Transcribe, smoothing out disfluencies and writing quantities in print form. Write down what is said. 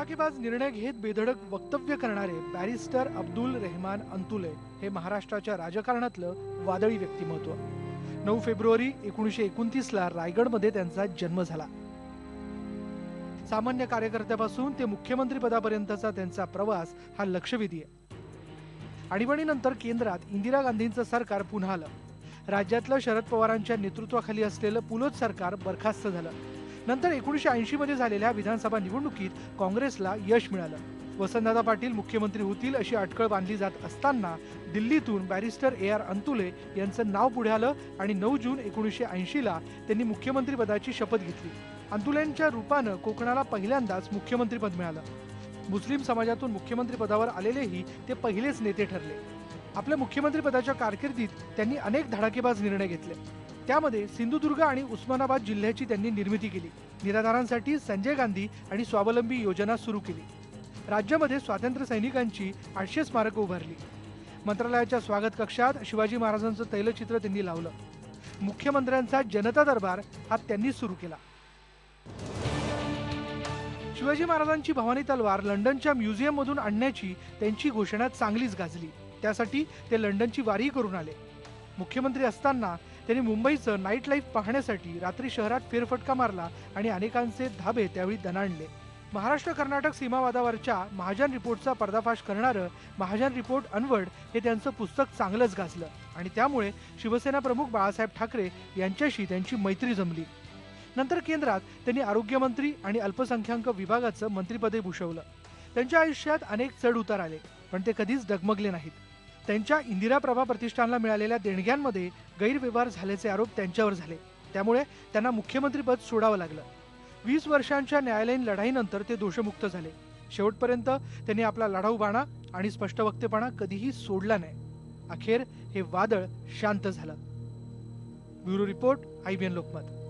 धडाकेबाज निर्णय घेत बेधडक वक्तव्य करणारे बॅरिस्टर अब्दुल रेहमान अंतुले हे महाराष्ट्राच्या राजकारणातलं वादळी व्यक्तिमत्व. 9 फेब्रुवारी 1929 ला रायगडमध्ये त्यांचा जन्म झाला. सामान्य कार्यकर्त्यापासून ते मुख्यमंत्री पदापर्यंतचा त्यांचा प्रवास हा लक्षवेधी आहे. आणीबाणीनंतर केंद्रात इंदिरा गांधींचं सरकार पुन्हा आलं. राज्यातलं शरद पवारांच्या नेतृत्वाखाली असलेलं पुलोत सरकार बरखास्त झालं. नंतर 1980 मध्ये झालेल्या विधानसभा निवडणुकीत काँग्रेसला यश मिळालं. वसंतदादा पाटील मुख्यमंत्री होतील अशी अटकळ बांधली जात असताना दिल्लीतून बॅरिस्टर AR अंतुले यांचं नाव पुढे आलं आणि 9 जून 1980 ला त्यांनी मुख्यमंत्री पदाची शपथ घेतली. अंतुलेंच्या रूपानं कोकणाला पहिल्यांदाच मुख्यमंत्रीपद मिळालं. मुस्लिम समाजातून मुख्यमंत्री पदावर आलेलेही ते पहिलेच नेते ठरले. आपल्या मुख्यमंत्रीपदाच्या कारकिर्दीत त्यांनी अनेक धडाकेबाज निर्णय घेतले. त्यामध्ये सिंधुदुर्ग आणि उस्मानाबाद जिल्ह्याची त्यांनी निर्मिती केली. निराधारांसाठी संजय गांधी आणि स्वावलंबी योजना सुरू केली. राज्यामध्ये स्वातंत्र्य सैनिकांची 800 स्मारकं उभारली. मंत्रालयाच्या स्वागत कक्षात शिवाजी महाराजांचं तैलचित्र त्यांनी लावलं. मुख्यमंत्र्यांचा जनता दरबार हा त्यांनी सुरू केला. शिवाजी महाराजांची भवानी तलवार लंडनच्या म्युझियम मधून आणण्याची त्यांची घोषणा चांगलीच गाजली. त्यासाठी ते लंडनची वारी करून आले. मुख्यमंत्री असताना त्यांनी मुंबईचं नाईट लाईफ पाहण्यासाठी रात्री शहरात फेरफटका मारला आणि अनेकांचे धाबे त्यावेळी दणाणले. महाराष्ट्र कर्नाटक सीमावादावरच्या महाजन रिपोर्टचा पर्दाफाश करणारं महाजन रिपोर्ट अनवर्ड हे त्यांचं पुस्तक चांगलंच गाजलं आणि त्यामुळे शिवसेना प्रमुख बाळासाहेब ठाकरे यांच्याशी त्यांची मैत्री जमली. नंतर केंद्रात त्यांनी आरोग्यमंत्री आणि अल्पसंख्याक विभागाचं मंत्रिपदही भूषवलं. त्यांच्या आयुष्यात अनेक चढ उतार आले, पण ते कधीच डगमगले नाहीत. त्यांच्या इंदिरा प्रभा प्रतिष्ठानला मिळालेल्या देणग्यांमध्ये गैरव्यवहार झाल्याचे आरोप त्यांच्यावर झाले. त्यामुळे त्यांना मुख्यमंत्रीपद सोडावं लागलं. 20 वर्षांच्या न्यायालयीन लढाईनंतर ते दोषमुक्त झाले. शेवटपर्यंत त्यांनी आपला लढाऊ बाणा आणि स्पष्ट वक्तेपणा कधीही सोडला नाही. अखेर हे वादळ शांत झालं. Bureau report, IBN Lokmat.